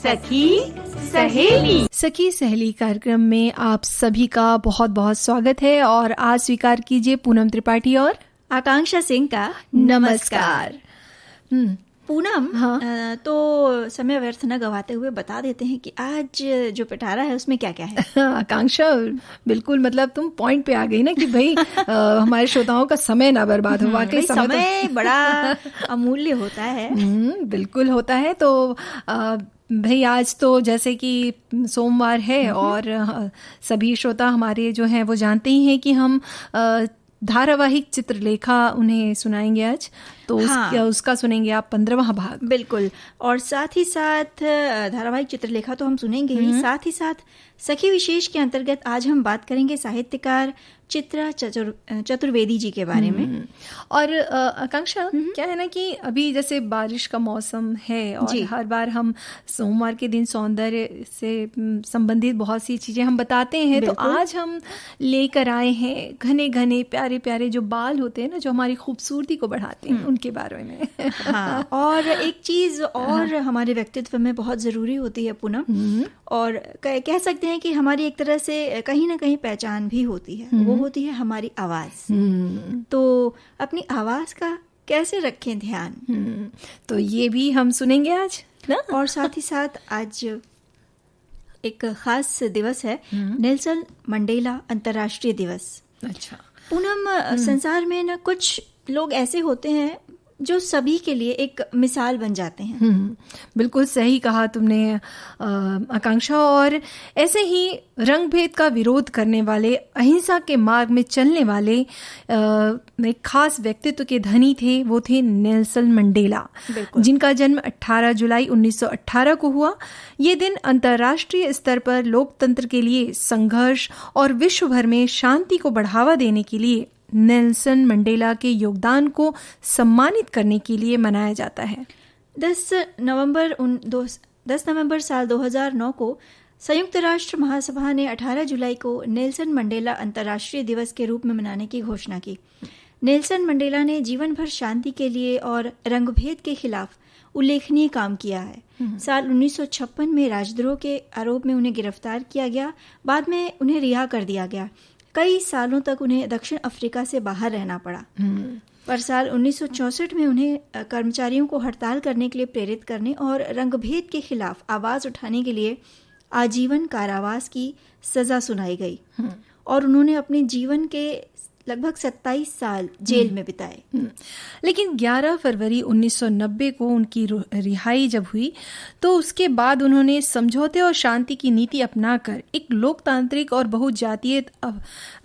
सखी सहेली कार्यक्रम में आप सभी का बहुत बहुत स्वागत है और आज स्वीकार कीजिए पूनम त्रिपाठी और आकांक्षा सिंह का नमस्कार। पूनम, हाँ। तो समय व्यर्थ न गवाते हुए बता देते हैं कि आज जो पिटारा है उसमें क्या क्या है। आकांक्षा, बिल्कुल, मतलब तुम पॉइंट पे आ गई ना कि भाई हमारे श्रोताओं का समय ना बर्बाद हो। वाकई समय तो बड़ा अमूल्य होता है। बिल्कुल होता है। तो भाई आज तो जैसे कि सोमवार है और सभी श्रोता हमारे जो हैं वो जानते ही हैं कि हम धारावाहिक चित्रलेखा उन्हें सुनाएंगे आज। तो उसका सुनेंगे आप 15वां भाग। बिल्कुल। और साथ ही साथ धारावाहिक चित्रलेखा तो हम सुनेंगे ही, साथ ही साथ सखी विशेष के अंतर्गत आज हम बात करेंगे साहित्यकार चित्रा चतुर्वेदी जी के बारे में। और आकांक्षा, क्या है ना कि अभी जैसे बारिश का मौसम है और हर बार हम सोमवार के दिन सौंदर्य से संबंधित बहुत सी चीजें हम बताते हैं। तो आज हम लेकर आए हैं घने घने प्यारे प्यारे जो बाल होते हैं ना, जो हमारी खूबसूरती को बढ़ाते हैं, उनके बारे में। हाँ, और एक चीज और हमारे व्यक्तित्व में बहुत जरूरी होती है पूनम, और कह सकते हैं कि हमारी एक तरह से कहीं ना कहीं पहचान भी होती है, वो होती है हमारी आवाज। तो अपनी आवाज का कैसे रखें ध्यान, तो ये भी हम सुनेंगे आज ना। और साथ ही साथ आज एक खास दिवस है, नेल्सन मंडेला अंतर्राष्ट्रीय दिवस। अच्छा पूनम, संसार में ना कुछ लोग ऐसे होते हैं जो सभी के लिए एक मिसाल बन जाते हैं। बिल्कुल सही कहा तुमने आकांक्षा। और ऐसे ही रंग भेद का विरोध करने वाले, अहिंसा के मार्ग में चलने वाले एक खास व्यक्तित्व के धनी थे, वो थे नेल्सन मंडेला, जिनका जन्म 18 जुलाई 1918 को हुआ। ये दिन अंतर्राष्ट्रीय स्तर पर लोकतंत्र के लिए संघर्ष और विश्व भर में शांति को बढ़ावा देने के लिए नेल्सन मंडेला के योगदान को सम्मानित करने के लिए मनाया जाता है। 10 नवंबर साल 2009 को संयुक्त राष्ट्र महासभा ने 18 जुलाई को नेल्सन मंडेला अंतर्राष्ट्रीय दिवस के रूप में मनाने की घोषणा की। नेल्सन मंडेला ने जीवन भर शांति के लिए और रंगभेद के खिलाफ उल्लेखनीय काम किया है। साल 1956 में राजद्रोह के आरोप में उन्हें गिरफ्तार किया गया, बाद में उन्हें रिहा कर दिया गया। कई सालों तक उन्हें दक्षिण अफ्रीका से बाहर रहना पड़ा, पर साल 1964 में उन्हें कर्मचारियों को हड़ताल करने के लिए प्रेरित करने और रंगभेद के खिलाफ आवाज उठाने के लिए आजीवन कारावास की सजा सुनाई गई और उन्होंने अपने जीवन के लगभग 27 साल जेल में बिताए। लेकिन 11 फरवरी 1990 को उनकी रिहाई जब हुई तो उसके बाद उन्होंने समझौते और शांति की नीति अपनाकर एक लोकतांत्रिक और बहुजातीय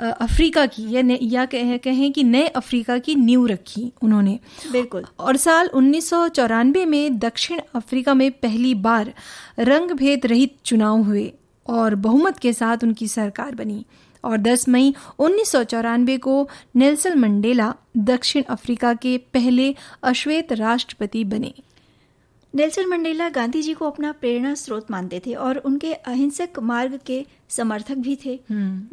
अफ्रीका की या कहें कि नए अफ्रीका की नींव रखी उन्होंने। बिल्कुल। और साल 1994 में दक्षिण अफ्रीका में पहली बार रंग भेद रहित चुनाव हुए और बहुमत के साथ उनकी सरकार बनी। और 10 मई 1994 को नेल्सन मंडेला दक्षिण अफ्रीका के पहले अश्वेत राष्ट्रपति बने। नेल्सन मंडेला गांधी जी को अपना प्रेरणा स्रोत मानते थे और उनके अहिंसक मार्ग के समर्थक भी थे।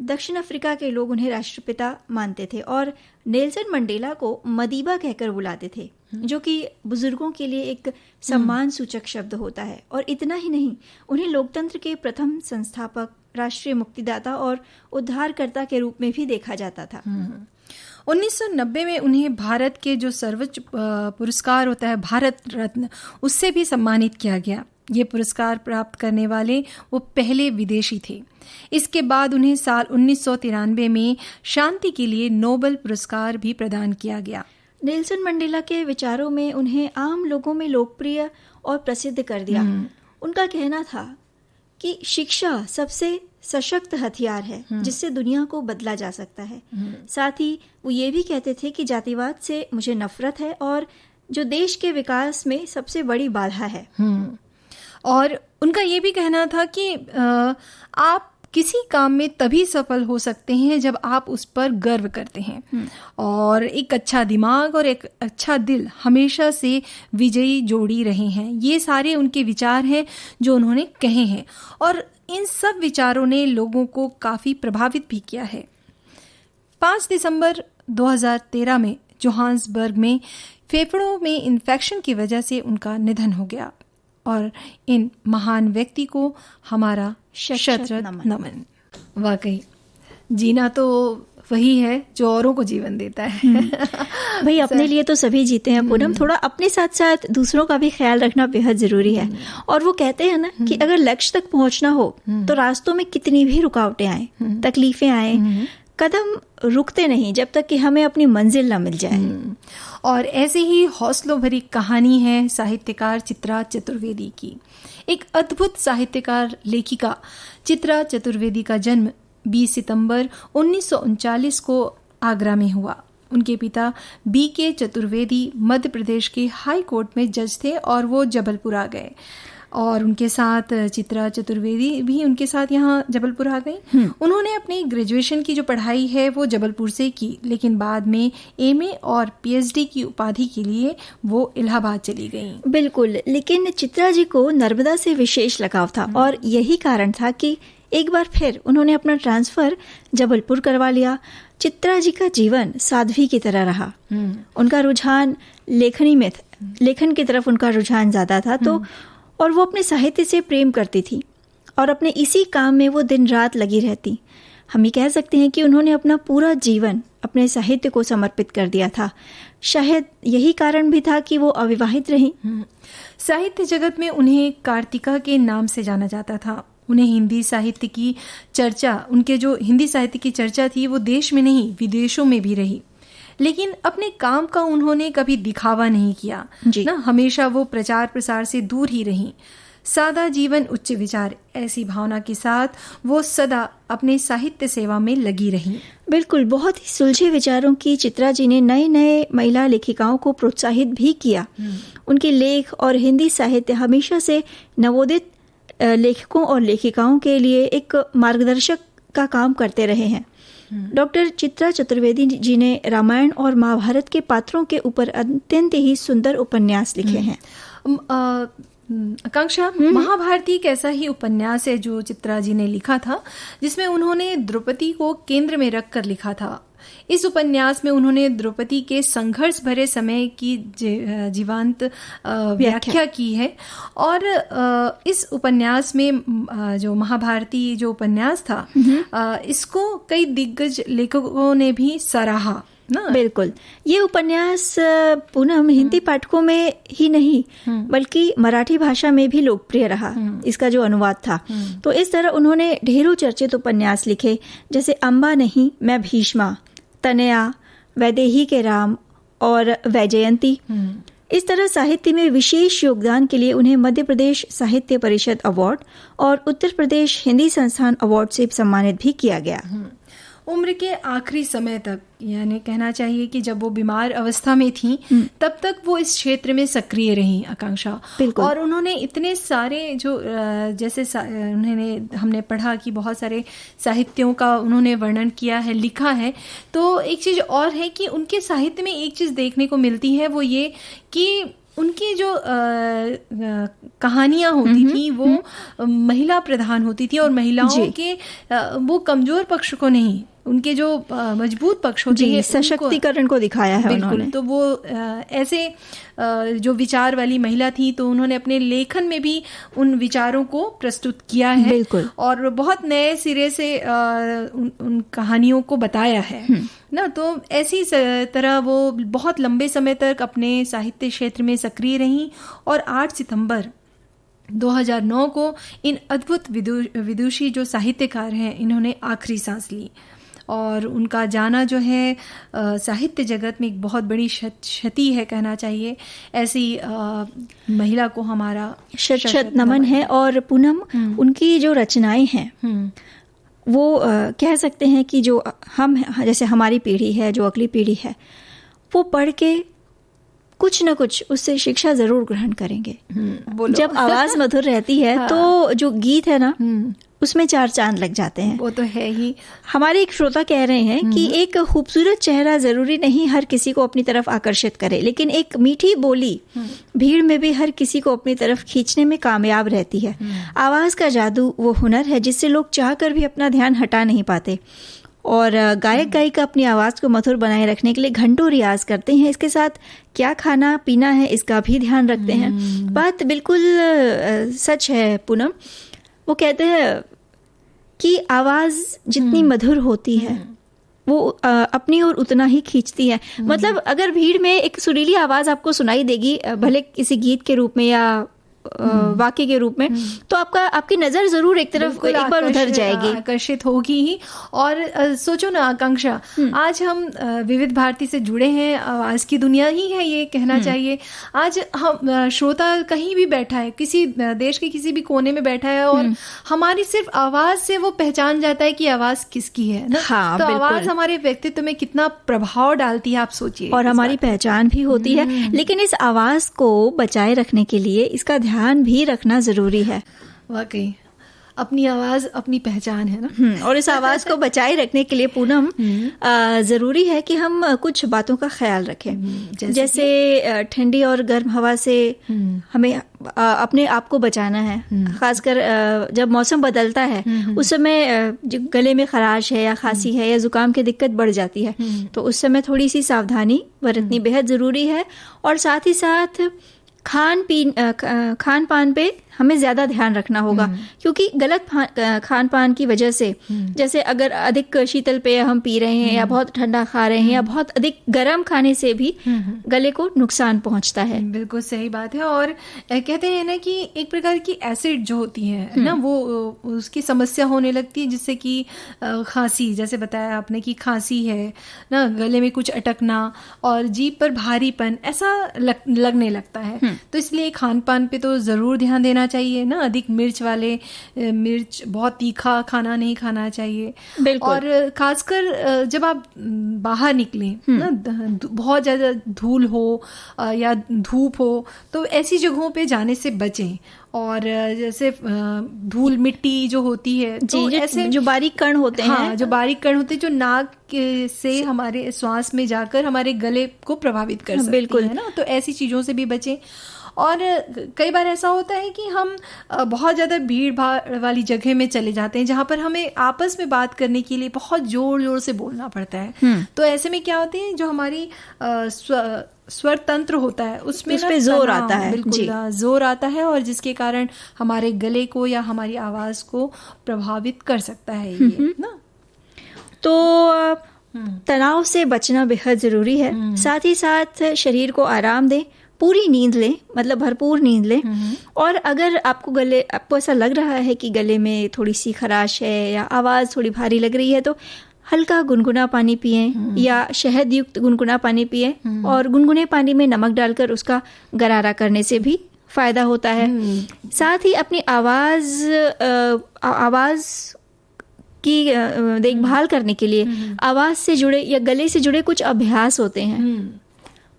दक्षिण अफ्रीका के लोग उन्हें राष्ट्रपिता मानते थे और नेल्सन मंडेला को मदीबा कहकर बुलाते थे, जो कि बुजुर्गों के लिए एक सम्मान सूचक शब्द होता है। और इतना ही नहीं, उन्हें लोकतंत्र के प्रथम संस्थापक, राष्ट्रीय मुक्तिदाता और उद्धारकर्ता के रूप में भी देखा जाता था। 1990 में उन्हें भारत के जो सर्वोच्च पुरस्कार होता है भारत रत्न, उससे भी सम्मानित किया गया। ये पुरस्कार प्राप्त करने वाले वो पहले विदेशी थे। इसके बाद उन्हें साल 1993 में शांति के लिए नोबेल पुरस्कार भी प्रदान किया गया। नेल्सन मंडेला के विचारों में उन्हें आम लोगों में लोकप्रिय और प्रसिद्ध कर दिया। उनका कहना था कि शिक्षा सबसे सशक्त हथियार है जिससे दुनिया को बदला जा सकता है। साथ ही वो ये भी कहते थे कि जातिवाद से मुझे नफरत है और जो देश के विकास में सबसे बड़ी बाधा है। और उनका ये भी कहना था कि आप किसी काम में तभी सफल हो सकते हैं जब आप उस पर गर्व करते हैं, और एक अच्छा दिमाग और एक अच्छा दिल हमेशा से विजयी जोड़ी रहे हैं। ये सारे उनके विचार हैं जो उन्होंने कहे हैं, और इन सब विचारों ने लोगों को काफ़ी प्रभावित भी किया है। 5 दिसंबर 2013 में जोहान्सबर्ग में फेफड़ों में इन्फेक्शन की वजह से उनका निधन हो गया। और इन महान व्यक्ति को हमारा शत नमन। वाकई जीना तो वही है जो औरों को जीवन देता है। भाई अपने लिए तो सभी जीते हैं पूनम, थोड़ा अपने साथ साथ दूसरों का भी ख्याल रखना बेहद जरूरी है। और वो कहते हैं ना कि अगर लक्ष्य तक पहुंचना हो तो रास्तों में कितनी भी रुकावटें आए, तकलीफें आए, कदम रुकते नहीं जब तक कि हमें अपनी मंजिल ना मिल जाए। और ऐसे ही हौसलों भरी कहानी है साहित्यकार चित्रा चतुर्वेदी की। एक अद्भुत साहित्यकार लेखिका चित्रा चतुर्वेदी का जन्म 20 सितंबर 1939 को आगरा में हुआ। उनके पिता B.K. चतुर्वेदी मध्य प्रदेश के हाई कोर्ट में जज थे और वो जबलपुर आ गए और उनके साथ चित्रा चतुर्वेदी भी उनके साथ यहाँ जबलपुर आ गई। उन्होंने अपनी ग्रेजुएशन की जो पढ़ाई है वो जबलपुर से की, लेकिन बाद में MA और PhD की उपाधि के लिए वो इलाहाबाद चली गई। बिल्कुल, लेकिन चित्रा जी को नर्मदा से विशेष लगाव था और यही कारण था कि एक बार फिर उन्होंने अपना ट्रांसफर जबलपुर करवा लिया। चित्रा जी का जीवन साध्वी की तरह रहा। उनका रुझान लेखनी में था, लेखन की तरफ उनका रुझान ज्यादा था, तो और वो अपने साहित्य से प्रेम करती थी और अपने इसी काम में वो दिन रात लगी रहती। हम ये कह सकते हैं कि उन्होंने अपना पूरा जीवन अपने साहित्य को समर्पित कर दिया था। शायद यही कारण भी था कि वो अविवाहित रहीं। साहित्य जगत में उन्हें कार्तिका के नाम से जाना जाता था। उन्हें हिंदी साहित्य की चर्चा, उनके जो हिंदी साहित्य की चर्चा थी वो देश में नहीं विदेशों में भी रही, लेकिन अपने काम का उन्होंने कभी दिखावा नहीं किया ना। हमेशा वो प्रचार प्रसार से दूर ही रही। सादा जीवन उच्च विचार, ऐसी भावना के साथ वो सदा अपने साहित्य सेवा में लगी रही। बिल्कुल, बहुत ही सुलझे विचारों की चित्रा जी ने नए नए महिला लेखिकाओं को प्रोत्साहित भी किया। उनके लेख और हिंदी साहित्य हमेशा से नवोदित लेखकों और लेखिकाओं के लिए एक मार्गदर्शक का काम करते रहे हैं। डॉक्टर चित्रा चतुर्वेदी जी ने रामायण और महाभारत के पात्रों के ऊपर अत्यंत ही सुंदर उपन्यास लिखे हैं। आकांक्षा, महाभारती एक ऐसा ही उपन्यास है जो चित्रा जी ने लिखा था, जिसमें उन्होंने द्रौपदी को केंद्र में रखकर लिखा था। इस उपन्यास में उन्होंने द्रौपदी के संघर्ष भरे समय की जीवंत व्याख्या की है और इस उपन्यास में जो महाभारती जो उपन्यास था इसको कई दिग्गज लेखकों ने भी सराहा ना। बिल्कुल, ये उपन्यास पूनम हिंदी पाठकों में ही नहीं बल्कि मराठी भाषा में भी लोकप्रिय रहा, इसका जो अनुवाद था। तो इस तरह उन्होंने ढेरों चर्चित उपन्यास लिखे, जैसे अम्बा नहीं मैं भीष्मा, तनया, वैदेही के राम और वैजयंती। इस तरह साहित्य में विशेष योगदान के लिए उन्हें मध्य प्रदेश साहित्य परिषद अवार्ड और उत्तर प्रदेश हिंदी संस्थान अवार्ड से सम्मानित भी किया गया। उम्र के आखिरी समय तक, यानी कहना चाहिए कि जब वो बीमार अवस्था में थी तब तक वो इस क्षेत्र में सक्रिय रही आकांक्षा। और उन्होंने इतने सारे जो जैसे उन्होंने हमने पढ़ा कि बहुत सारे साहित्यों का उन्होंने वर्णन किया है, लिखा है। तो एक चीज और है कि उनके साहित्य में एक चीज देखने को मिलती है, वो ये कि उनकी जो कहानियां होती थी वो महिला प्रधान होती थी और महिलाओं के वो कमजोर पक्ष को नहीं, उनके जो मजबूत पक्ष होते हैं सशक्तिकरण को दिखाया है उन्होंने। तो वो ऐसे जो विचार वाली महिला थी, तो उन्होंने अपने लेखन में भी उन विचारों को प्रस्तुत किया है। बिल्कुल। और बहुत नए सिरे से उन कहानियों को बताया है ना। तो ऐसी तरह वो बहुत लंबे समय तक अपने साहित्य क्षेत्र में सक्रिय रही और 8 सितंबर 2009 को इन अद्भुत विदुषी जो साहित्यकार हैं, इन्होंने आखिरी सांस ली और उनका जाना जो है साहित्य जगत में एक बहुत बड़ी क्षति है, कहना चाहिए। ऐसी महिला को हमारा शत नमन है। और पूनम, उनकी जो रचनाएं हैं वो कह सकते हैं कि जो हम जैसे हमारी पीढ़ी है, जो अगली पीढ़ी है, वो पढ़ के कुछ न कुछ उससे शिक्षा जरूर ग्रहण करेंगे। जब आवाज मधुर रहती है तो जो गीत है ना उसमें 4 चांद लग जाते हैं। वो तो है ही। हमारे एक श्रोता कह रहे हैं कि एक खूबसूरत चेहरा जरूरी नहीं हर किसी को अपनी तरफ आकर्षित करे, लेकिन एक मीठी बोली भीड़ में भी हर किसी को अपनी तरफ खींचने में कामयाब रहती है। आवाज का जादू वो हुनर है जिससे लोग चाहकर भी अपना ध्यान हटा नहीं पाते। और गायक गायिका अपनी आवाज़ को मधुर बनाए रखने के लिए घंटों रियाज करते हैं। इसके साथ क्या खाना पीना है इसका भी ध्यान रखते हैं। बात बिल्कुल सच है पूनम। वो कहते हैं कि आवाज़ जितनी मधुर होती है वो अपनी ओर उतना ही खींचती है। मतलब अगर भीड़ में एक सुरीली आवाज़ आपको सुनाई देगी, भले किसी गीत के रूप में या वाक्य के रूप में, तो आपकी नजर जरूर एक बार उधर जाएगी, आकर्षित होगी ही। और सोचो ना आकांक्षा, आज हम विविध भारती से जुड़े हैं, आवाज की दुनिया ही है ये कहना चाहिए। आज हम श्रोता कहीं भी बैठा है, किसी देश के किसी भी कोने में बैठा है और हमारी सिर्फ आवाज से वो पहचान जाता है कि आवाज किसकी है ना। हाँ, तो आवाज हमारे व्यक्तित्व में कितना प्रभाव डालती है आप सोचिए, और हमारी पहचान भी होती है। लेकिन इस आवाज को बचाए रखने के लिए इसका ध्यान भी रखना जरूरी है। वाकई अपनी आवाज अपनी पहचान है ना। और इस आवाज को बचाए रखने के लिए पूनम जरूरी है कि हम कुछ बातों का ख्याल रखें। जैसे ठंडी और गर्म हवा से हमें अपने आप को बचाना है। खासकर जब मौसम बदलता है उस समय जो गले में खराश है या खांसी है या जुकाम की दिक्कत बढ़ जाती है, तो उस समय थोड़ी सी सावधानी बरतनी बेहद जरूरी है। और साथ ही साथ खान पान पे हमें ज्यादा ध्यान रखना होगा, क्योंकि गलत खान पान की वजह से, जैसे अगर अधिक शीतल पेय हम पी रहे हैं या बहुत ठंडा खा रहे हैं या बहुत अधिक गर्म खाने से भी गले को नुकसान पहुंचता है। बिल्कुल सही बात है। और कहते हैं ना कि एक प्रकार की एसिड जो होती है ना, वो उसकी समस्या होने लगती है, जिससे कि खांसी, जैसे बताया आपने कि खांसी है ना, गले में कुछ अटकना और जीभ पर भारीपन ऐसा लगने लगता है। तो इसलिए खान पान पे तो जरूर ध्यान देना चाहिए ना। अधिक मिर्च बहुत तीखा खाना नहीं खाना चाहिए। और खासकर जब आप बाहर निकलें ना, बहुत ज्यादा धूल हो या धूप हो, तो ऐसी जगहों पे जाने से बचें। और जैसे धूल मिट्टी जो होती है, तो ऐसे जो बारीक कण होते हैं, जो बारीक कण होते हैं, जो नाक से हमारे श्वास में जाकर हमारे गले को प्रभावित कर सकती है ना, तो ऐसी चीजों से भी बचें। और कई बार ऐसा होता है कि हम बहुत ज़्यादा भीड़ भाड़ वाली जगह में चले जाते हैं, जहाँ पर हमें आपस में बात करने के लिए बहुत जोर जोर से बोलना पड़ता है। तो ऐसे में क्या होती है, जो हमारी स्वर तंत्र होता है उसमें जोर आता है, बिल्कुल जोर आता है, और जिसके कारण हमारे गले को या हमारी आवाज़ को प्रभावित कर सकता है ये ना। तो तनाव से बचना बेहद ज़रूरी है। साथ ही साथ शरीर को आराम दें, पूरी नींद लें, मतलब भरपूर नींद लें। और अगर आपको ऐसा लग रहा है कि गले में थोड़ी सी खराश है या आवाज़ थोड़ी भारी लग रही है, तो हल्का गुनगुना पानी पिएं या शहद युक्त गुनगुना पानी पिएं। और गुनगुने पानी में नमक डालकर उसका गरारा करने से भी फ़ायदा होता है। साथ ही अपनी आवाज़ की देखभाल करने के लिए आवाज़ से जुड़े या गले से जुड़े कुछ अभ्यास होते हैं,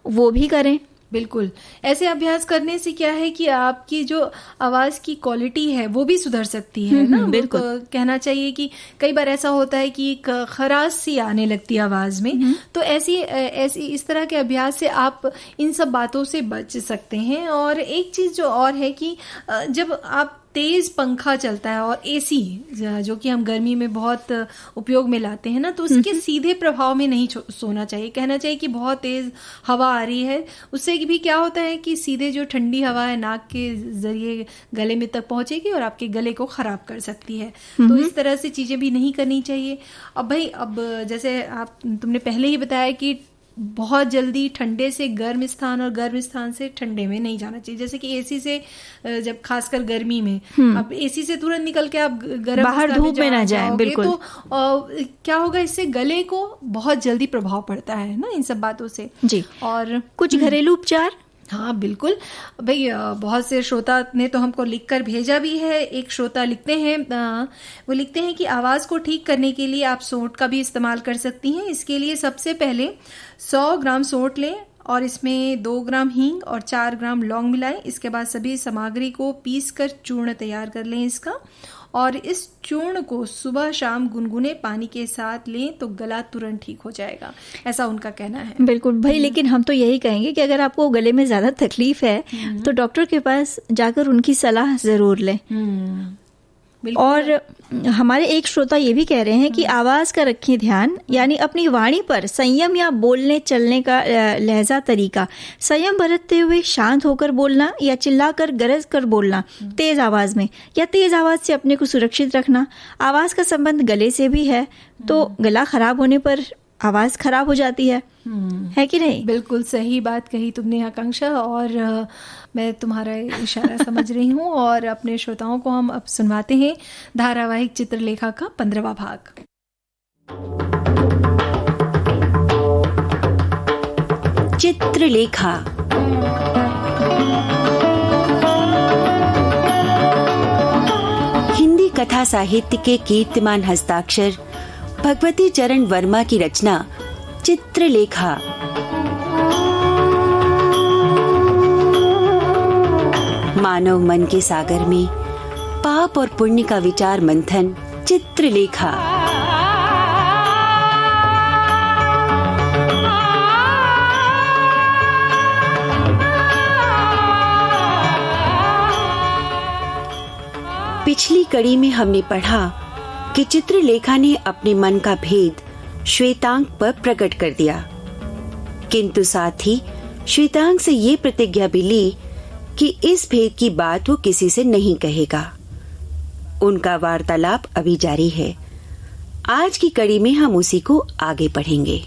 वो भी करें। बिल्कुल, ऐसे अभ्यास करने से क्या है कि आपकी जो आवाज की क्वालिटी है वो भी सुधर सकती है ना। बिल्कुल कहना चाहिए कि कई बार ऐसा होता है कि खराश सी आने लगती है आवाज में, तो ऐसी इस तरह के अभ्यास से आप इन सब बातों से बच सकते हैं। और एक चीज जो और है कि जब आप तेज पंखा चलता है और एसी जो कि हम गर्मी में बहुत उपयोग में लाते हैं ना, तो उसके सीधे प्रभाव में नहीं सोना चाहिए। कहना चाहिए कि बहुत तेज हवा आ रही है, उससे भी क्या होता है कि सीधे जो ठंडी हवा है नाक के जरिए गले में तक पहुंचेगी और आपके गले को खराब कर सकती है। तो इस तरह से चीजें भी नहीं करनी चाहिए। अब जैसे तुमने पहले ही बताया कि बहुत जल्दी ठंडे से गर्म स्थान और गर्म स्थान से ठंडे में नहीं जाना चाहिए। जैसे कि एसी से जब खासकर गर्मी में, अब एसी से तुरंत निकल के आप गर्म बाहर धूप में ना जाएं, बिल्कुल। तो क्या होगा, इससे गले को बहुत जल्दी प्रभाव पड़ता है ना इन सब बातों से जी। और कुछ घरेलू उपचार, हाँ बिल्कुल भाई, बहुत से श्रोता ने तो हमको लिखकर भेजा भी है। एक श्रोता लिखते हैं, वो लिखते हैं कि आवाज़ को ठीक करने के लिए आप सोंठ का भी इस्तेमाल कर सकती हैं। इसके लिए सबसे पहले 100 ग्राम सोंठ लें और इसमें 2 ग्राम हींग और 4 ग्राम लौंग मिलाएं। इसके बाद सभी सामग्री को पीस कर चूर्ण तैयार कर लें इसका, और इस चूर्ण को सुबह शाम गुनगुने पानी के साथ लें तो गला तुरंत ठीक हो जाएगा, ऐसा उनका कहना है। बिल्कुल भाई, लेकिन हम तो यही कहेंगे कि अगर आपको गले में ज़्यादा तकलीफ है तो डॉक्टर के पास जाकर उनकी सलाह ज़रूर लें। और हमारे एक श्रोता ये भी कह रहे हैं कि आवाज का रखिए ध्यान, यानी अपनी वाणी पर संयम या बोलने चलने का लहजा तरीका, संयम बरतते हुए शांत होकर बोलना या चिल्लाकर गरज कर बोलना तेज आवाज में, या तेज आवाज से अपने को सुरक्षित रखना। आवाज का संबंध गले से भी है, तो गला खराब होने पर आवाज खराब हो जाती है कि नहीं? बिल्कुल सही बात कही तुमने आकांक्षा, और मैं तुम्हारा इशारा समझ रही हूँ। और अपने श्रोताओं को हम अब सुनवाते हैं धारावाहिक चित्रलेखा का 15वां भाग। चित्रलेखा। हिंदी कथा साहित्य के कीर्तिमान हस्ताक्षर भगवती चरण वर्मा की रचना चित्रलेखा। मानव मन के सागर में पाप और पुण्य का विचार मंथन चित्रलेखा। पिछली कड़ी में हमने पढ़ा कि चित्रलेखा ने अपने मन का भेद श्वेतांग पर प्रकट कर दिया, किंतु साथ ही श्वेतांग से ये प्रतिज्ञा भी ली कि इस भेद की बात वो किसी से नहीं कहेगा। उनका वार्तालाप अभी जारी है। आज की कड़ी में हम उसी को आगे पढ़ेंगे।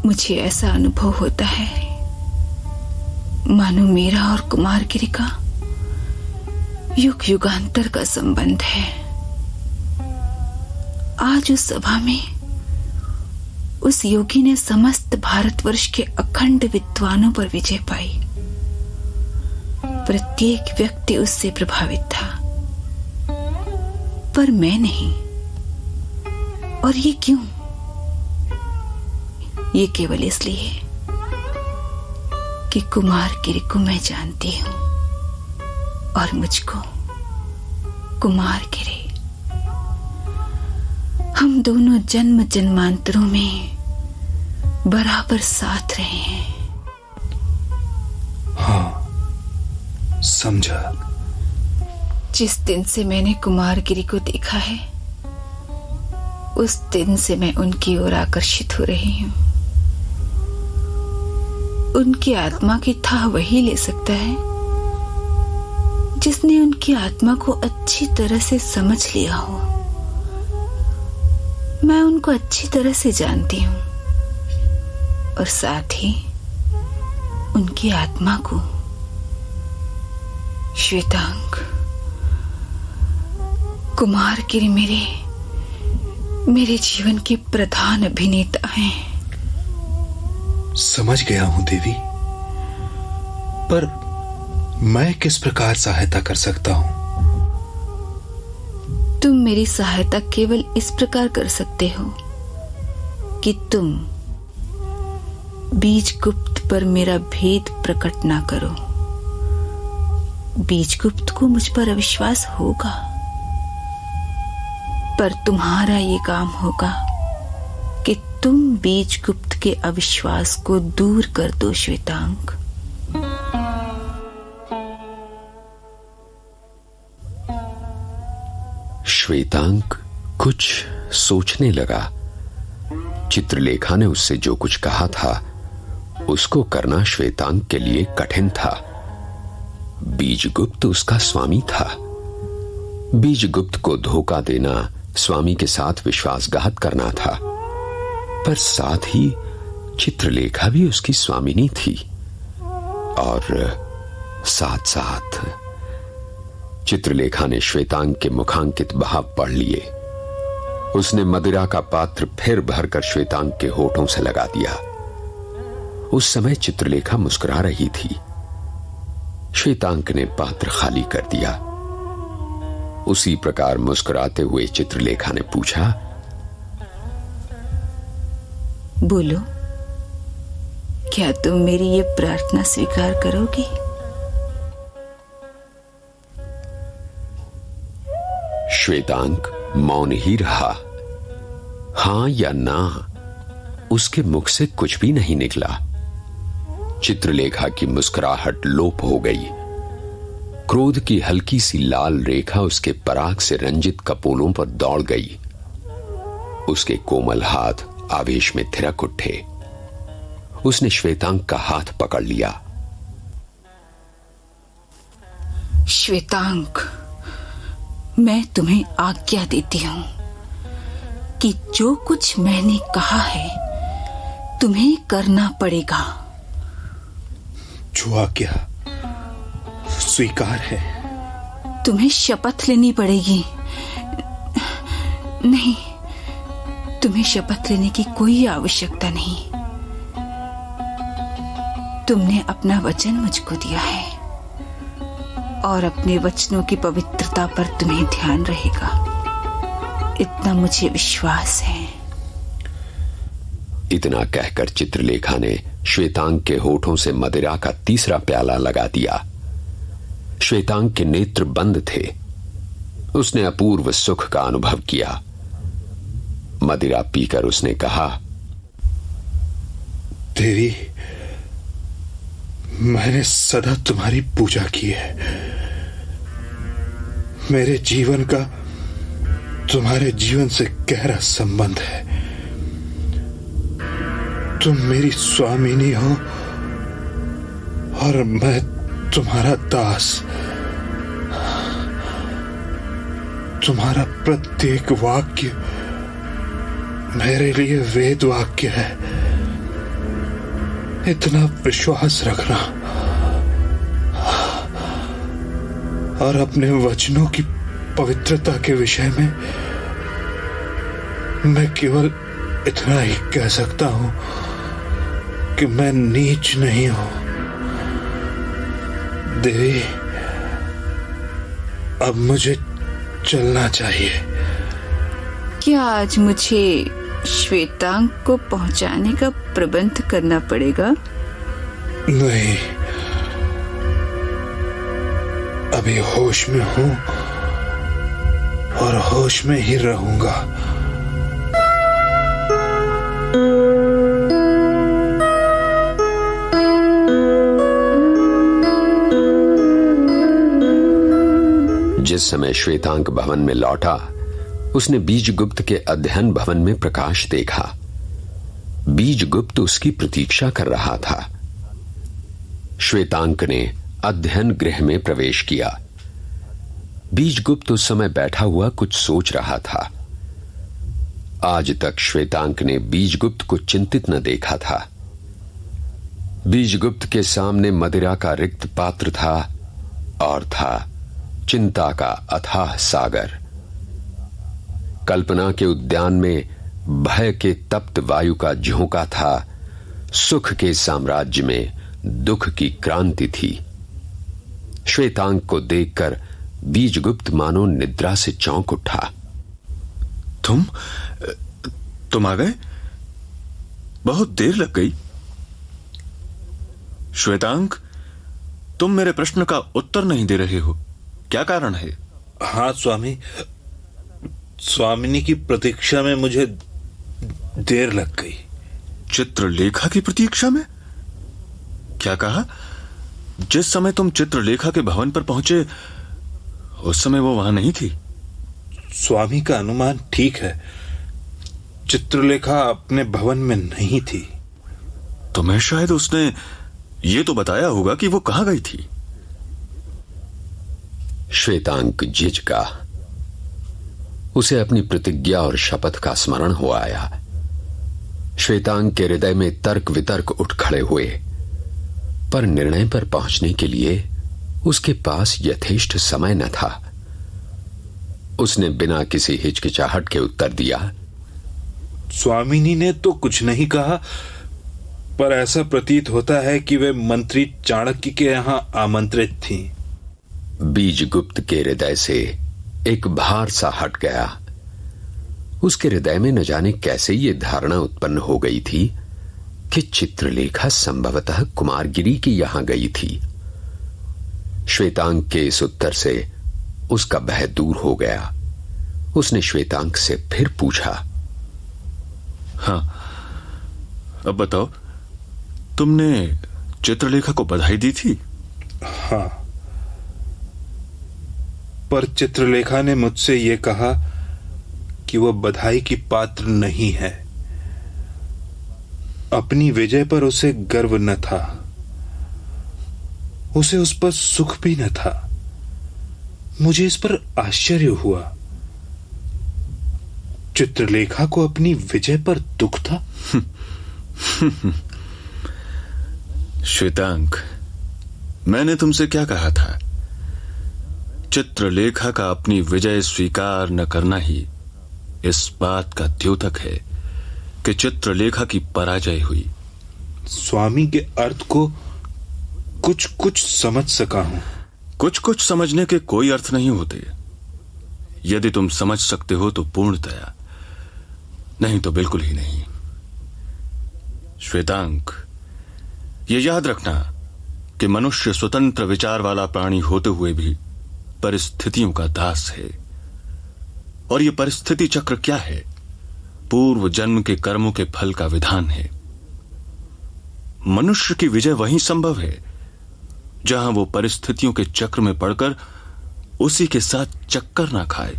मुझे ऐसा अनुभव होता है मानो मेरा और कुमारगिरी का युग युगांतर का संबंध है। आज उस सभा में उस योगी ने समस्त भारतवर्ष के अखंड विद्वानों पर विजय पाई। प्रत्येक व्यक्ति उससे प्रभावित था, पर मैं नहीं। और ये क्यों? ये केवल इसलिए कि कुमारगिरी को मैं जानती हूं और मुझको कुमारगिरी, हम दोनों जन्म जन्मांतरों में बराबर साथ रहे हैं। हाँ, समझा। जिस दिन से मैंने कुमारगिरी को देखा है, उस दिन से मैं उनकी ओर आकर्षित हो रही हूं। उनकी आत्मा की थाह वही ले सकता है जिसने उनकी आत्मा को अच्छी तरह से समझ लिया हो। मैं उनको अच्छी तरह से जानती हूं और साथ ही उनकी आत्मा को। श्वेतांग, कुमारगिरी मेरे जीवन के प्रधान अभिनेता हैं। समझ गया हूं देवी, पर मैं किस प्रकार सहायता कर सकता हूं? तुम मेरी सहायता केवल इस प्रकार कर सकते हो कि तुम बीजगुप्त पर मेरा भेद प्रकट ना करो। बीजगुप्त को मुझ पर अविश्वास होगा, पर तुम्हारा ये काम होगा कि तुम बीजगुप्त के अविश्वास को दूर कर दो। श्वेतांग, श्वेतांग कुछ सोचने लगा। चित्रलेखा ने उससे जो कुछ कहा था उसको करना श्वेतांग के लिए कठिन था। बीजगुप्त उसका स्वामी था। बीजगुप्त को धोखा देना स्वामी के साथ विश्वासघात करना था, पर साथ ही चित्रलेखा भी उसकी स्वामिनी थी। और साथ साथ चित्रलेखा ने श्वेतांग के मुखांकित भाव पढ़ लिए। उसने मदिरा का पात्र फिर भरकर श्वेतांग के होठों से लगा दिया। उस समय चित्रलेखा मुस्कुरा रही थी। श्वेतांग ने पात्र खाली कर दिया। उसी प्रकार मुस्कुराते हुए चित्रलेखा ने पूछा, बोलो, क्या तुम मेरी ये प्रार्थना स्वीकार करोगी? श्वेतांग मौन ही रहा। हां या ना उसके मुख से कुछ भी नहीं निकला। चित्रलेखा की मुस्कुराहट लोप हो गई। क्रोध की हल्की सी लाल रेखा उसके पराग से रंजित कपोलों पर दौड़ गई। उसके कोमल हाथ आवेश में थिरक उठे। उसने श्वेतांग का हाथ पकड़ लिया। श्वेतांग, मैं तुम्हें आज्ञा देती हूं कि जो कुछ मैंने कहा है तुम्हें करना पड़ेगा। जो आज्ञा स्वीकार है। तुम्हें शपथ लेनी पड़ेगी। नहीं, तुम्हें शपथ लेने की कोई आवश्यकता नहीं। तुमने अपना वचन मुझको दिया है और अपने वचनों की पवित्रता पर तुम्हें ध्यान रहेगा, इतना मुझे विश्वास है। इतना कहकर चित्रलेखा ने श्वेतांग के होठों से मदिरा का तीसरा प्याला लगा दिया। श्वेतांग के नेत्र बंद थे। उसने अपूर्व सुख का अनुभव किया। मदिरा पीकर उसने कहा, देवी, मैंने सदा तुम्हारी पूजा की है। मेरे जीवन का तुम्हारे जीवन से गहरा संबंध है। तुम मेरी स्वामिनी हो और मैं तुम्हारा दास। तुम्हारा प्रत्येक वाक्य मेरे लिए वेद वाक्य है। इतना विश्वास रखना और अपने वचनों की पवित्रता के विषय में मैं केवल इतना ही कह सकता हूं कि मैं नीच नहीं हूं। देवी, अब मुझे चलना चाहिए। क्या आज मुझे श्वेतांग को पहुंचाने का प्रबंध करना पड़ेगा? नहीं, अभी होश में हूं और होश में ही रहूंगा। जिस समय श्वेतांग भवन में लौटा, उसने बीजगुप्त के अध्ययन भवन में प्रकाश देखा। बीजगुप्त उसकी प्रतीक्षा कर रहा था। श्वेतांग ने अध्ययन गृह में प्रवेश किया। बीजगुप्त उस समय बैठा हुआ कुछ सोच रहा था। आज तक श्वेतांग ने बीजगुप्त को चिंतित न देखा था। बीजगुप्त के सामने मदिरा का रिक्त पात्र था और था चिंता का अथाह सागर। कल्पना के उद्यान में भय के तप्त वायु का झोंका था। सुख के साम्राज्य में दुख की क्रांति थी। श्वेतांग को देखकर बीजगुप्त मानो निद्रा से चौंक उठा। तुम आ गए? बहुत देर लग गई। श्वेतांग, तुम मेरे प्रश्न का उत्तर नहीं दे रहे हो, क्या कारण है? हाँ स्वामी, स्वामिनी की प्रतीक्षा में मुझे देर लग गई। चित्रलेखा की प्रतीक्षा में? क्या कहा? जिस समय तुम चित्रलेखा के भवन पर पहुंचे उस समय वो वहां नहीं थी। स्वामी का अनुमान ठीक है। चित्रलेखा अपने भवन में नहीं थी। तुम्हें शायद उसने ये तो बताया होगा कि वो कहां गई थी। श्वेतांग झिझका। उसे अपनी प्रतिज्ञा और शपथ का स्मरण हो आया। श्वेतांग के हृदय में तर्क वितर्क उठ खड़े हुए, पर निर्णय पर पहुंचने के लिए उसके पास यथेष्ट समय न था। उसने बिना किसी हिचकिचाहट के उत्तर दिया, स्वामिनी ने तो कुछ नहीं कहा, पर ऐसा प्रतीत होता है कि वे मंत्री चाणक्य के यहां आमंत्रित थीं। बीजगुप्त के हृदय से एक भार सा हट गया। उसके हृदय में न जाने कैसे ये धारणा उत्पन्न हो गई थी कि चित्रलेखा संभवतः कुमारगिरी की यहां गई थी। श्वेतांग के इस उत्तर से उसका भय दूर हो गया। उसने श्वेतांग से फिर पूछा, हाँ, अब बताओ, तुमने चित्रलेखा को बधाई दी थी? हाँ, पर चित्रलेखा ने मुझसे यह कहा कि वह बधाई की पात्र नहीं है। अपनी विजय पर उसे गर्व न था, उसे उस पर सुख भी न था। मुझे इस पर आश्चर्य हुआ। चित्रलेखा को अपनी विजय पर दुख था। श्वेतांक, मैंने तुमसे क्या कहा था? चित्रलेखा का अपनी विजय स्वीकार न करना ही इस बात का द्योतक है कि चित्रलेखा की पराजय हुई। स्वामी के अर्थ को कुछ कुछ समझ सका हूं। कुछ कुछ समझने के कोई अर्थ नहीं होते। यदि तुम समझ सकते हो तो पूर्णतया, नहीं तो बिल्कुल ही नहीं। श्वेतांक, ये याद रखना कि मनुष्य स्वतंत्र विचार वाला प्राणी होते हुए भी परिस्थितियों का दास है। और यह परिस्थिति चक्र क्या है? पूर्व जन्म के कर्मों के फल का विधान है। मनुष्य की विजय वहीं संभव है जहां वो परिस्थितियों के चक्र में पड़कर उसी के साथ चक्कर ना खाए,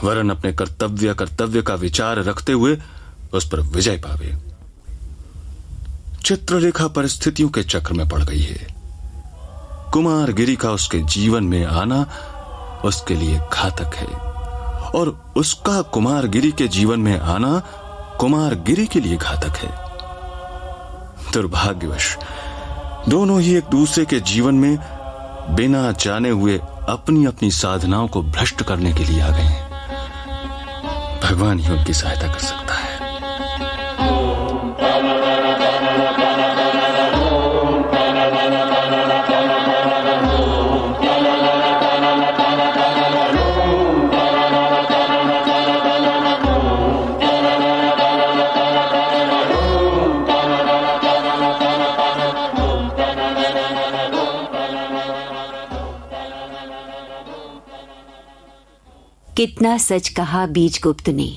वरन अपने कर्तव्य का विचार रखते हुए उस पर विजय पावे। चित्रलेखा परिस्थितियों के चक्र में पड़ गई है। कुमारगिरी का उसके जीवन में आना उसके लिए घातक है, और उसका कुमारगिरी के जीवन में आना कुमारगिरी के लिए घातक है। दुर्भाग्यवश दोनों ही एक दूसरे के जीवन में बिना जाने हुए अपनी अपनी साधनाओं को भ्रष्ट करने के लिए आ गए हैं। भगवान ही उनकी सहायता कर सकता है। कितना सच कहा बीजगुप्त ने।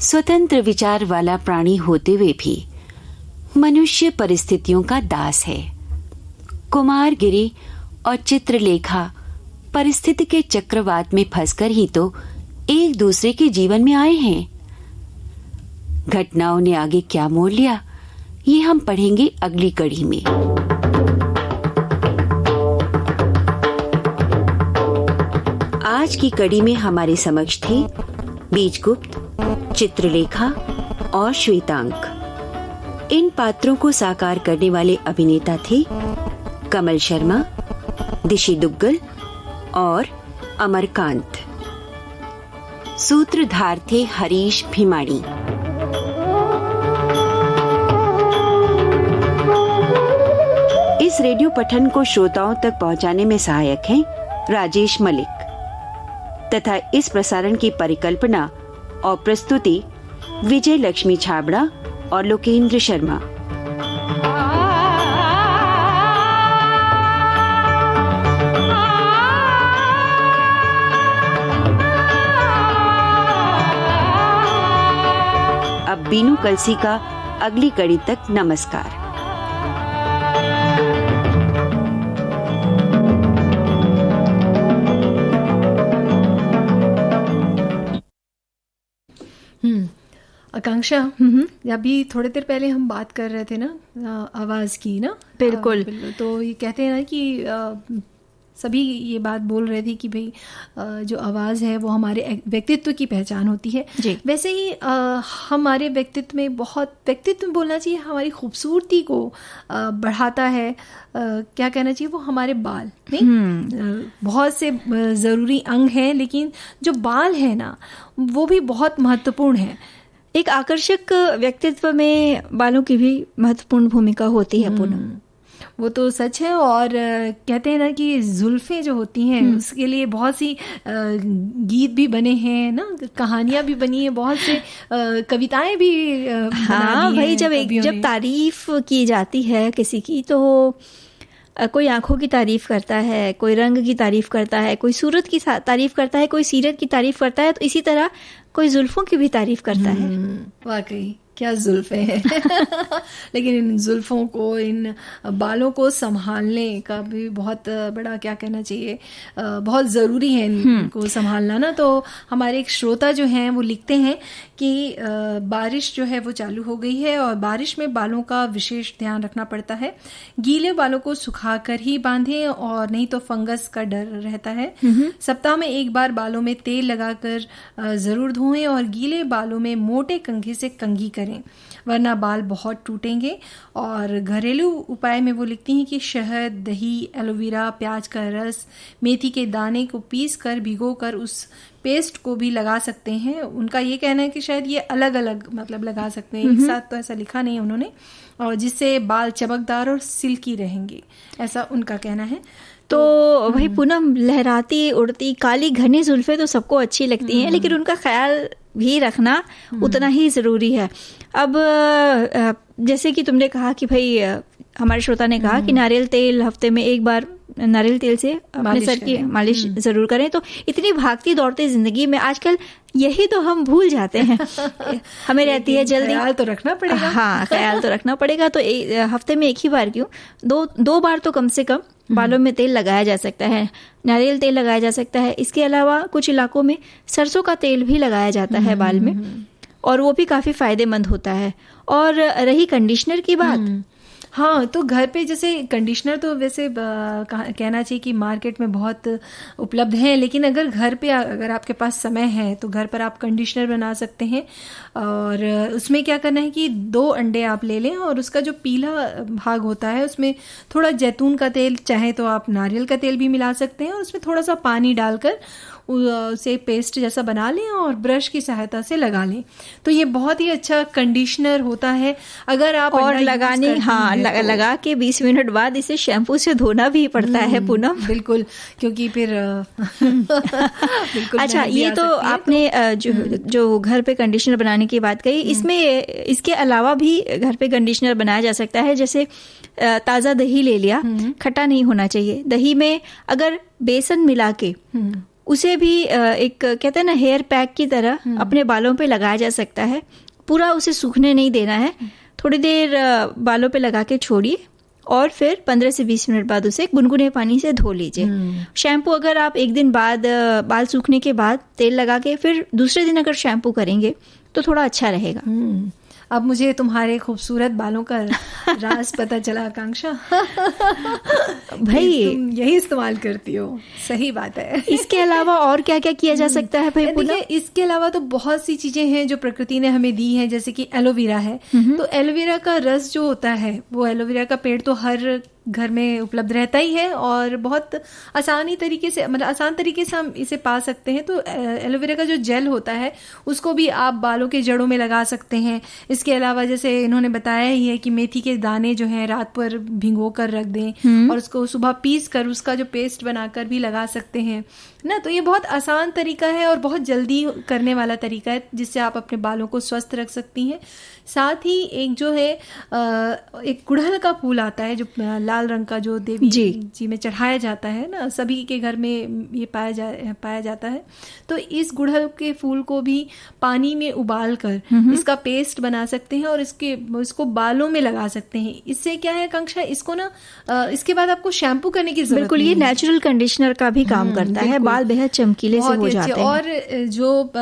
स्वतंत्र विचार वाला प्राणी होते हुए भी मनुष्य परिस्थितियों का दास है। कुमारगिरी और चित्रलेखा परिस्थिति के चक्रवात में फंसकर ही तो एक दूसरे के जीवन में आए हैं। घटनाओं ने आगे क्या मोड़ लिया, ये हम पढ़ेंगे अगली कड़ी में। आज की कड़ी में हमारे समक्ष थे बीजगुप्त, चित्रलेखा और श्वेतांक। इन पात्रों को साकार करने वाले अभिनेता थे कमल शर्मा, दिशि दुग्गल और अमरकांत। सूत्रधार थे हरीश भीमाणी। इस रेडियो पठन को श्रोताओं तक पहुंचाने में सहायक हैं राजेश मलिक तथा इस प्रसारण की परिकल्पना और प्रस्तुति विजय लक्ष्मी छाबड़ा और लोकेंद्र शर्मा। अब बीनू कलसी का अगली कड़ी तक नमस्कार। आकांक्षा, अभी थोड़ी देर पहले हम बात कर रहे थे ना आवाज की ना। बिल्कुल। तो ये कहते हैं ना कि सभी ये बात बोल रहे थे कि भाई जो आवाज़ है वो हमारे व्यक्तित्व की पहचान होती है। वैसे ही हमारे व्यक्तित्व में व्यक्तित्व बोलना चाहिए, हमारी खूबसूरती को बढ़ाता है। क्या कहना चाहिए, वो हमारे बाल नहीं, बहुत से ज़रूरी अंग हैं, लेकिन जो बाल है ना वो भी बहुत महत्वपूर्ण है। एक आकर्षक व्यक्तित्व में बालों की भी महत्वपूर्ण भूमिका होती है पूनम। वो तो सच है। और कहते हैं ना कि जुल्फें जो होती हैं उसके लिए बहुत सी गीत भी बने हैं ना, कहानियां भी बनी है, बहुत से कविताएं भी हाँ भाई, जब तारीफ की जाती है किसी की तो कोई आंखों की तारीफ करता है, कोई रंग की तारीफ करता है, कोई सूरत की तारीफ करता है, कोई सीरत की तारीफ करता है, तो इसी तरह कोई जुल्फों की भी तारीफ करता है। वाकई क्या जुल्फे हैं। लेकिन इन जुल्फों को, इन बालों को संभालने का भी बहुत बड़ा, क्या कहना चाहिए, बहुत ज़रूरी है इनको संभालना ना। तो हमारे एक श्रोता जो हैं वो लिखते हैं कि बारिश जो है वो चालू हो गई है और बारिश में बालों का विशेष ध्यान रखना पड़ता है। गीले बालों को सुखाकर ही बांधें और नहीं तो फंगस का डर रहता है। सप्ताह में एक बार बालों में तेल लगाकर ज़रूर धोएं और गीले बालों में मोटे कंघी से कंघी करें, वरना बाल बहुत टूटेंगे। और घरेलू उपाय में वो लिखती हैं कि शहद, दही, एलोवेरा, प्याज का रस, मेथी के दाने को पीस कर भिगो कर उस पेस्ट को भी लगा सकते हैं। उनका ये कहना है कि शायद ये अलग अलग मतलब लगा सकते हैं, एक साथ तो ऐसा लिखा नहीं है उन्होंने, और जिससे बाल चमकदार और सिल्की रहेंगे, ऐसा उनका कहना है। तो भाई पूनम, लहराती उड़ती काली घनी जुल्फे तो सबको अच्छी लगती हैं, लेकिन उनका ख्याल भी रखना उतना ही ज़रूरी है। अब जैसे कि तुमने कहा कि भाई, हमारे श्रोता ने कहा कि नारियल तेल हफ्ते में एक बार नारियल तेल से अपने सर की मालिश ज़रूर करें। तो इतनी भागती दौड़ती ज़िंदगी में आजकल यही तो हम भूल जाते हैं। हमें रहती है जल्दी, ख्याल तो रखना पड़ेगा। हाँ, ख्याल तो रखना पड़ेगा। तो हफ्ते में एक ही बार क्यों, दो बार तो कम से कम बालों में तेल लगाया जा सकता है। नारियल तेल लगाया जा सकता है। इसके अलावा कुछ इलाकों में सरसों का तेल भी लगाया जाता है बाल में, और वो भी काफ़ी फायदेमंद होता है। और रही कंडीशनर की बात, हाँ, तो घर पे जैसे कंडीशनर तो वैसे कहना चाहिए कि मार्केट में बहुत उपलब्ध हैं, लेकिन अगर घर पे अगर आपके पास समय है तो घर पर आप कंडीशनर बना सकते हैं। और उसमें क्या करना है कि 2 अंडे आप ले लें और उसका जो पीला भाग होता है उसमें थोड़ा जैतून का तेल, चाहे तो आप नारियल का तेल भी मिला सकते हैं, और उसमें थोड़ा सा पानी डालकर उसे पेस्ट जैसा बना लें और ब्रश की सहायता से लगा लें। तो ये बहुत ही अच्छा कंडीशनर होता है। अगर आप और लगाने, हाँ, लगा के 20 मिनट बाद इसे शैम्पू से धोना भी पड़ता है पूनम। बिल्कुल, क्योंकि फिर बिल्कुल। अच्छा, ये तो आपने जो घर पे कंडीशनर बनाने की बात कही, इसमें इसके अलावा भी घर पे कंडीशनर बनाया जा सकता है। जैसे ताज़ा दही ले लिया, खट्टा नहीं होना चाहिए। दही में अगर बेसन मिला के उसे भी एक कहते हैं ना हेयर पैक की तरह अपने बालों पे लगाया जा सकता है। पूरा उसे सूखने नहीं देना है, थोड़ी देर बालों पे लगा के छोड़िए और फिर 15 से 20 मिनट बाद उसे गुनगुने पानी से धो लीजिए। शैम्पू अगर आप एक दिन बाद बाल सूखने के बाद तेल लगा के फिर दूसरे दिन अगर शैम्पू करेंगे तो थोड़ा अच्छा रहेगा। अब मुझे तुम्हारे खूबसूरत बालों का राज पता चला आकांक्षा। भाई तुम यही इस्तेमाल करती हो, सही बात है। इसके अलावा और क्या क्या किया जा सकता है भाई? देखिए, इसके अलावा तो बहुत सी चीजें हैं जो प्रकृति ने हमें दी हैं, जैसे कि एलोवेरा है। तो एलोवेरा का रस जो होता है, वो एलोवेरा का पेड़ तो हर घर में उपलब्ध रहता ही है और बहुत आसान तरीके से हम इसे पा सकते हैं। तो एलोवेरा का जो जेल होता है उसको भी आप बालों के जड़ों में लगा सकते हैं। इसके अलावा जैसे इन्होंने बताया ही है कि मेथी के दाने जो हैं रात पर भिगो कर रख दें और उसको सुबह पीस कर उसका जो पेस्ट बनाकर भी लगा सकते हैं ना। तो ये बहुत आसान तरीका है और बहुत जल्दी करने वाला तरीका है, जिससे आप अपने बालों को स्वस्थ रख सकती हैं। साथ ही एक जो है एक गुड़हल का फूल आता है, जो लाल रंग का, जो देवी जी में चढ़ाया जाता है ना, सभी के घर में ये पाया जाता है। तो इस गुड़हल के फूल को भी पानी में उबाल कर इसका पेस्ट बना सकते हैं और इसको बालों में लगा सकते हैं। इससे क्या है आकांक्षा, इसको ना इसके बाद आपको शैम्पू करने की जरूरत बिल्कुल, ये नेचुरल कंडीशनर का भी काम करता है। बाल बेहद चमकीले से हो जाते हैं। और जो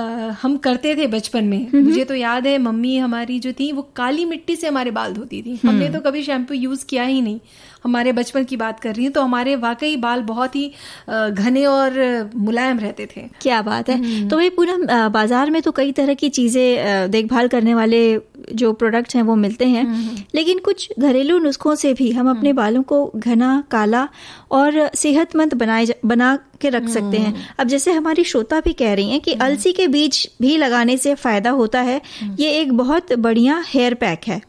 हम करते थे बचपन में, मुझे तो याद है मम्मी हमारी जो थी वो काली मिट्टी से हमारे बाल धोती थी। हमने तो कभी शैम्पू यूज किया ही नहीं। हमारे बचपन की बात कर रही हूँ, तो हमारे वाकई बाल बहुत ही घने और मुलायम रहते थे। क्या बात है। तो भाई पूनम, बाजार में तो कई तरह की चीजें, देखभाल करने वाले जो प्रोडक्ट्स हैं वो मिलते हैं, लेकिन कुछ घरेलू नुस्खों से भी हम अपने बालों को घना, काला और सेहतमंद बना के रख सकते हैं। अब जैसे हमारी श्रोता भी कह रही हैं कि अलसी के बीज भी लगाने से फायदा होता है। ये एक बहुत बढ़िया हेयर पैक है।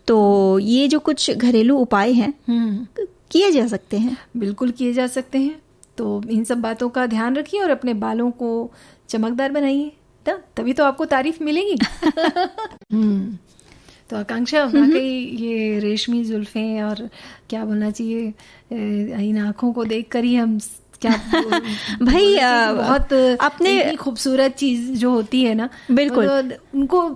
तो ये जो कुछ घरेलू उपाय हैं किए जा सकते हैं। बिल्कुल किए जा सकते हैं। तो इन सब बातों का ध्यान रखिए और अपने बालों को चमकदार बनाइए, तभी तो आपको तारीफ मिलेगी। तो आकांक्षा, वाकई ये रेशमी जुल्फें और क्या बोलना चाहिए, इन आंखों को देखकर ही हम क्या भाई बहुत अपने खूबसूरत चीज जो होती है ना, बिल्कुल उनको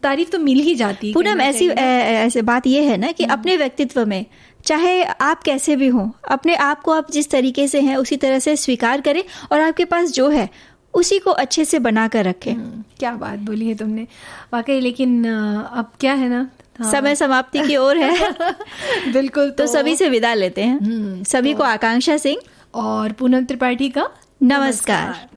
तारीफ तो मिल ही जाती है। पूनम, ऐसी बात ये है ना कि अपने व्यक्तित्व में चाहे आप कैसे भी हों, अपने आप को आप जिस तरीके से हैं उसी तरह से स्वीकार करें और आपके पास जो है उसी को अच्छे से बना कर रखें। क्या बात बोली है तुमने वाकई। लेकिन अब क्या है ना, समय समाप्ति की ओर है। बिल्कुल। तो सभी से विदा लेते हैं। सभी को आकांक्षा सिंह और पूनम त्रिपाठी का नमस्कार।